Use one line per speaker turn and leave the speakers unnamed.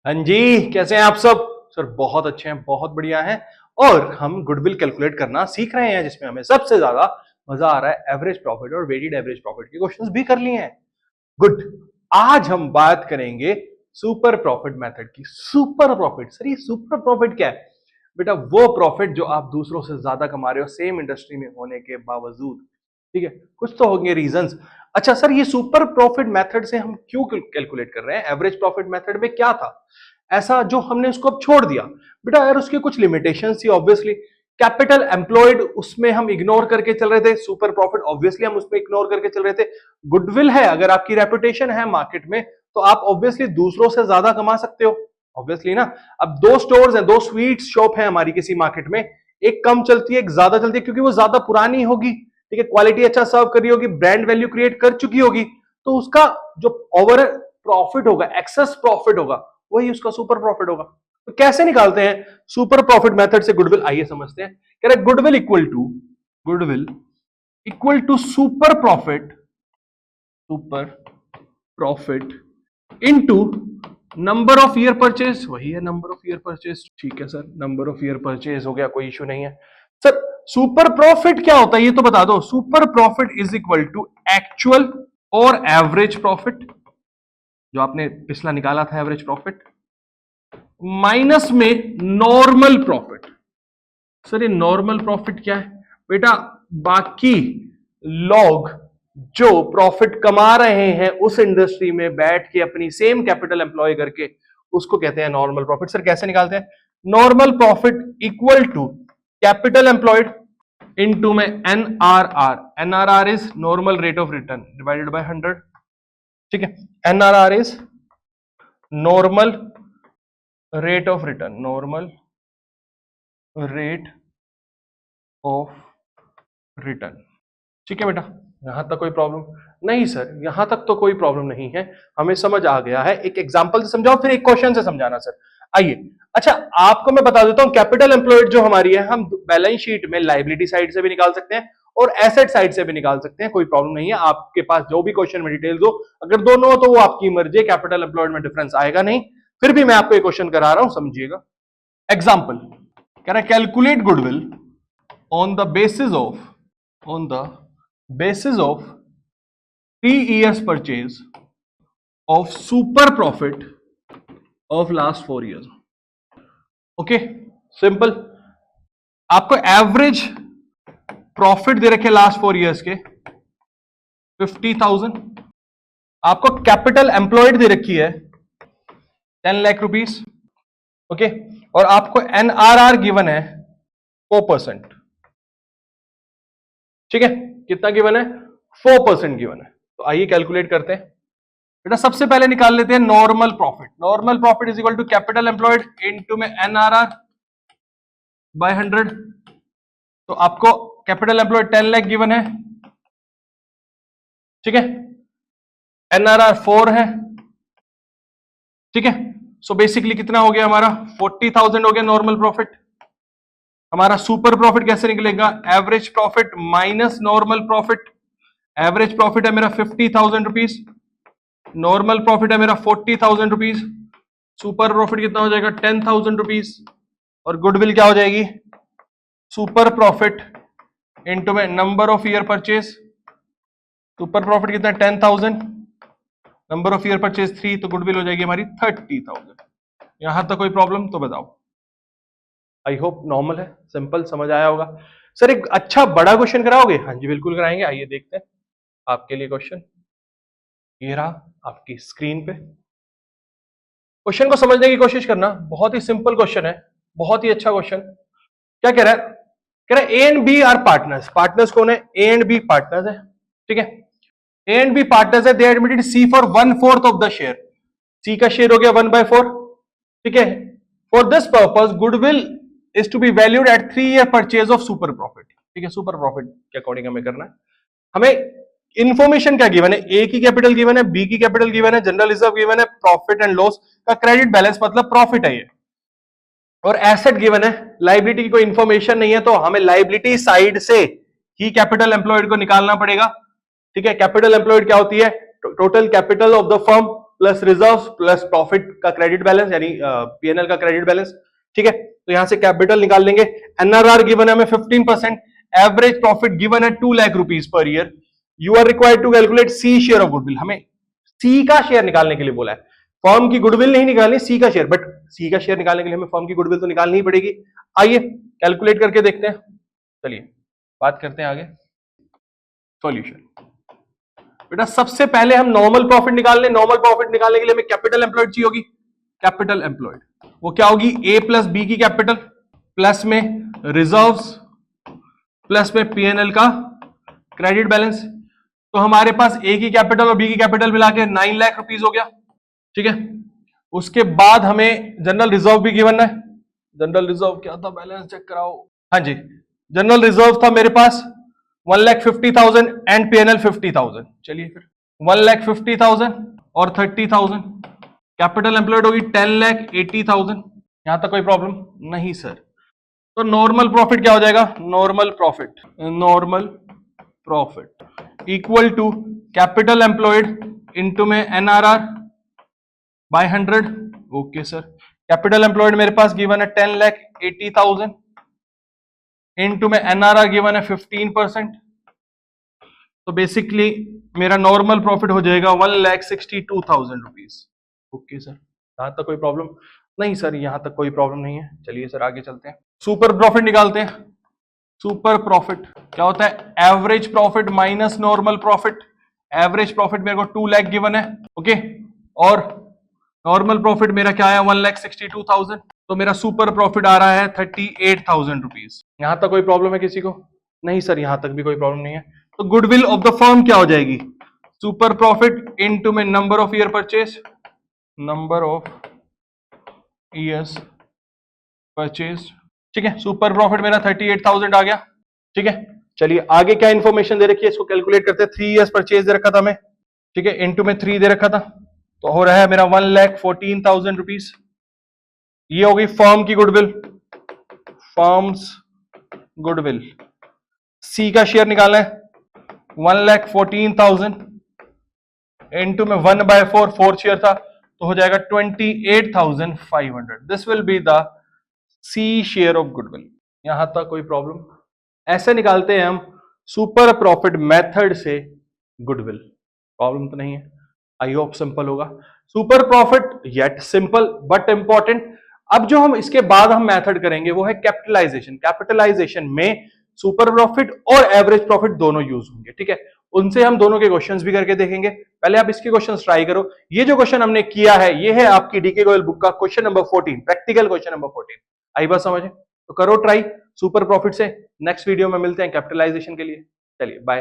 हाँ जी, कैसे हैं आप सब? सर बहुत अच्छे हैं, बहुत बढ़िया हैं। और हम गुडविल कैलकुलेट करना सीख रहे हैं, जिसमें हमें सबसे ज्यादा मजा आ रहा है। एवरेज प्रॉफिट और वेटेड एवरेज प्रॉफिट के क्वेश्चंस भी कर लिए हैं। गुड। आज हम बात करेंगे सुपर प्रॉफिट मेथड की। सुपर प्रॉफिट, सर ये सुपर प्रॉफिट क्या है? बेटा वो प्रॉफिट जो आप दूसरों से ज्यादा कमा रहे हो सेम इंडस्ट्री में होने के बावजूद। ठीक है, कुछ तो होंगे रीजंस। अच्छा सर, ये सुपर प्रॉफिट मेथड से हम क्यों कैलकुलेट कर रहे हैं? एवरेज प्रॉफिट मेथड में क्या था ऐसा जो हमने उसको अब छोड़ दिया? बेटा यार उसकी कुछ लिमिटेशंस थी ऑब्वियसली। कैपिटल एम्प्लॉयड उसमें हम इग्नोर करके चल रहे थे, सुपर प्रॉफिट ऑब्वियसली हम उसमें इग्नोर करके चल रहे थे। गुडविल है, अगर आपकी रेपुटेशन है मार्केट में तो आप ऑब्वियसली दूसरों से ज्यादा कमा सकते हो, ऑब्वियसली ना। अब दो स्टोर्स हैं, दो स्वीट शॉप है हमारी किसी मार्केट में, एक कम चलती है एक ज्यादा चलती है, क्योंकि वो ज्यादा पुरानी होगी, ठीक है, क्वालिटी अच्छा सर्व कर रही होगी, ब्रांड वैल्यू क्रिएट कर चुकी होगी, तो उसका जो ओवर प्रॉफिट होगा, एक्सेस प्रॉफिट होगा, वही उसका सुपर प्रॉफिट होगा। तो कैसे निकालते हैं सुपर प्रॉफिट मेथड से गुडविल? आइए समझते हैं। कह रहे goodwill equal to super profit into number of year purchase. वही है नंबर ऑफ ईयर परचेज, ठीक है sir, number of year purchase हो गया, कोई इश्यू नहीं है। सर सुपर प्रॉफिट क्या होता है ये तो बता दो। Super profit is equal to actual और एवरेज प्रॉफिट, जो आपने पिछला निकाला था एवरेज प्रॉफिट, माइनस में नॉर्मल प्रॉफिट। सर ये नॉर्मल प्रॉफिट क्या है? बेटा बाकी लोग जो प्रॉफिट कमा रहे हैं उस इंडस्ट्री में बैठ के अपनी सेम कैपिटल एम्प्लॉय करके, उसको कहते हैं नॉर्मल प्रॉफिट। सर कैसे निकालते हैं? Normal profit equal to capital employed into में NRR. NRR is normal rate of return divided by 100। ठीक है, NRR is normal rate of return, normal rate of return. ठीक है बेटा, यहां तक कोई प्रॉब्लम नहीं? सर यहां तक तो कोई प्रॉब्लम नहीं है, हमें समझ आ गया है। एक एग्जांपल से समझाओ, फिर एक क्वेश्चन से समझाना सर। आइए, अच्छा आपको मैं बता देता हूं, कैपिटल एम्प्लॉयड जो हमारी है, हम बैलेंस शीट में लाइबिलिटी साइड से भी निकाल सकते हैं और एसेट साइड से भी निकाल सकते हैं, कोई प्रॉब्लम नहीं है। आपके पास जो भी क्वेश्चन में डिटेल्स हो, अगर दोनों हो तो वो आपकी मर्जी है, कैपिटल एम्प्लॉयड में डिफरेंस आएगा नहीं। फिर भी मैं आपको एक क्वेश्चन करा रहा हूं, समझिएगा। एग्जाम्पल कह रहा है calculate goodwill on the basis of 3 years purchase of super profit of last 4 years. Okay, simple. आपको एवरेज प्रॉफिट दे रखे लास्ट 4 इयर्स के 50,000। आपको कैपिटल एम्प्लॉयड दे रखी है 10 लाख रुपीस। ओके, और आपको एनआरआर गिवन है 4%। ठीक है, कितना गिवन है? 4% गिवन है। तो आइए कैलकुलेट करते हैं। बेटा सबसे पहले निकाल लेते हैं normal profit. Normal profit is equal to capital employed into में एनआरआर बाय 100। तो आपको कैपिटल एम्प्लॉयड 10 लाख गिवन है, ठीक है, एनआरआर 4 है, ठीक है। सो बेसिकली कितना हो गया हमारा? 40,000 हो गया नॉर्मल प्रॉफिट। हमारा सुपर प्रॉफिट कैसे निकलेगा? Average profit minus normal profit. Average profit है मेरा 50,000 रुपीज, नॉर्मल प्रॉफिट है मेरा 40,000 रुपीज, सुपर प्रॉफिट कितना हो जाएगा? 10,000 रुपीज। और गुडविल क्या हो जाएगी? सुपर प्रॉफिट इनटू में number of year purchase. Super profit कितना है? 10,000, नंबर ऑफ ईयर परचेज 3, तो गुडविल हो जाएगी हमारी 30,000। यहां तक कोई प्रॉब्लम तो बताओ? आई होप नॉर्मल है, सिंपल, समझ आया होगा। सर एक अच्छा बड़ा क्वेश्चन कराओगे? हाँ जी बिल्कुल कराएंगे। आइए देखते हैं आपके लिए क्वेश्चन। ये रहा आपकी स्क्रीन पे। क्वेश्चन को समझने की कोशिश करना, बहुत ही सिंपल क्वेश्चन है, बहुत ही अच्छा क्वेश्चन। क्या कह रहा है? कह रहा है A and B are partners. Partners कौन है? ए एंड बी पार्टनर्स है, ठीक है। ए एंड बी पार्टनर्स है, they admitted C for 1/4 of the share. C का शेयर हो गया 1/4, ठीक है। For this purpose goodwill is to be valued at 3 year purchase of super profit, ठीक है। सुपर प्रॉफिट के अकॉर्डिंग हमें करना है। हमें इंफॉर्मेशन क्या गिवन है? ए की कैपिटल गिवन है, बी की कैपिटल गिवन है, जनरल रिजर्व गिवन है, प्रॉफिट एंड लॉस का क्रेडिट बैलेंस मतलब प्रॉफिट है ये, और एसेट गिवन है। लाइबिलिटी की कोई इंफॉर्मेशन नहीं है, तो हमें लाइबिलिटी साइड से ही कैपिटल एम्प्लॉयड को निकालना पड़ेगा, ठीक है। कैपिटल एम्प्लॉयड क्या होती है? Total capital of the firm plus reserve plus profit का क्रेडिट बैलेंस यानी पीएनएल का क्रेडिट बैलेंस। ठीक है, तो यहां से कैपिटल निकाल लेंगे। एनआरआर गिवन है हमें 15%, एवरेज प्रॉफिट गिवन है 2 lakh rupees per year. You are required to calculate C share of goodwill, हमें सी का शेयर निकालने के लिए बोला है, फर्म की गुडविल नहीं निकालनी, सी का शेयर। बट सी का शेयर निकालने के लिए हमें फर्म की गुडविल तो निकालनी ही पड़ेगी। आइए कैलकुलेट करके देखते हैं। चलिए बात करते हैं आगे। सॉल्यूशन, बेटा सबसे पहले हम नॉर्मल प्रॉफिट निकाल लें। नॉर्मल प्रॉफिट निकालने के लिए हमें कैपिटल एम्प्लॉयड चाहिए होगी। कैपिटल एम्प्लॉयड वो क्या होगी, ए प्लस बी की कैपिटल प्लस में रिजर्व्स प्लस में पीएनएल का क्रेडिट बैलेंस। तो हमारे पास ए की कैपिटल और बी की कैपिटल मिला के 9 लाख रुपीज हो गया। ठीक है, उसके बाद हमें जनरल रिजर्व भी गिवन है। जनरल रिजर्व क्या था, बैलेंस चेक कराओ। हाँ जी, जनरल रिजर्व था मेरे पास 1,50,000 एंड पीएनएल 50,000। चलिए फिर 1,50,000 और 30,000, कैपिटल एम्प्लॉयड होगी 10,80,000। यहां तक कोई प्रॉब्लम नहीं सर। तो नॉर्मल प्रॉफिट क्या हो जाएगा, normal profit equal to capital employed into में NRR by 100। Okay sir, capital employed मेरे पास गिवन है 10,80,000 इनटू में एनआरआर गिवन है 15%। तो बेसिकली मेरा नॉर्मल प्रॉफिट हो जाएगा 1,62,000 रुपीज। ओके सर, यहां तक कोई प्रॉब्लम नहीं सर, यहां तक कोई प्रॉब्लम नहीं है। चलिए सर आगे चलते हैं, सुपर प्रॉफिट निकालते हैं। सुपर प्रॉफिट क्या होता है, average profit minus normal profit. Average profit मेरे को 2 लाख गिवन है। ओके, और नॉर्मल प्रॉफिट मेरा क्या है 1,62,000। तो मेरा सुपर प्रॉफिट आ रहा है 38,000 रुपीज। यहां तक कोई प्रॉब्लम है किसी को, नहीं सर यहां तक भी कोई प्रॉब्लम नहीं है। तो गुडविल ऑफ द फर्म क्या हो जाएगी, सुपर प्रॉफिट इनटू में number of year purchase, number of years purchase. ठीक है, सुपर प्रॉफिट मेरा 38,000 आ गया। ठीक है, चलिए आगे क्या इंफॉर्मेशन दे रखी है इसको कैलकुलेट करते हैं। 3 ईयर्स परचेज दे रखा था हमें। ठीक है, इनटू में 3 दे रखा था, तो हो रहा है मेरा 1,14,000 रुपीज। ये होगी फर्म की गुडविल, फर्म्स गुडविल। सी का शेयर निकालना है 1,14,000 इनटू में 1/4, 4 शेयर था तो हो जाएगा 28,500। This will be the C share of goodwill. यहां तक कोई प्रॉब्लम, ऐसे निकालते हैं हम सुपर प्रॉफिट मेथड से गुडविल, प्रॉब्लम तो नहीं है। आई होप सिंपल होगा। Super profit yet simple but important. अब जो हम इसके बाद हम मेथड करेंगे वो है कैपिटलाइजेशन। कैपिटलाइजेशन में सुपर प्रॉफिट और एवरेज प्रॉफिट दोनों यूज होंगे। ठीक है, उनसे हम दोनों के क्वेश्चंस भी करके देखेंगे। पहले आप इसके क्वेश्चंस ट्राई करो। ये जो क्वेश्चन हमने किया है ये है आपकी डीके गोयल बुक का question number 14, practical question number 14। आई बात समझे, तो करो ट्राई सुपर प्रॉफिट से। नेक्स्ट वीडियो में मिलते हैं कैपिटलाइजेशन के लिए। चलिए बाय।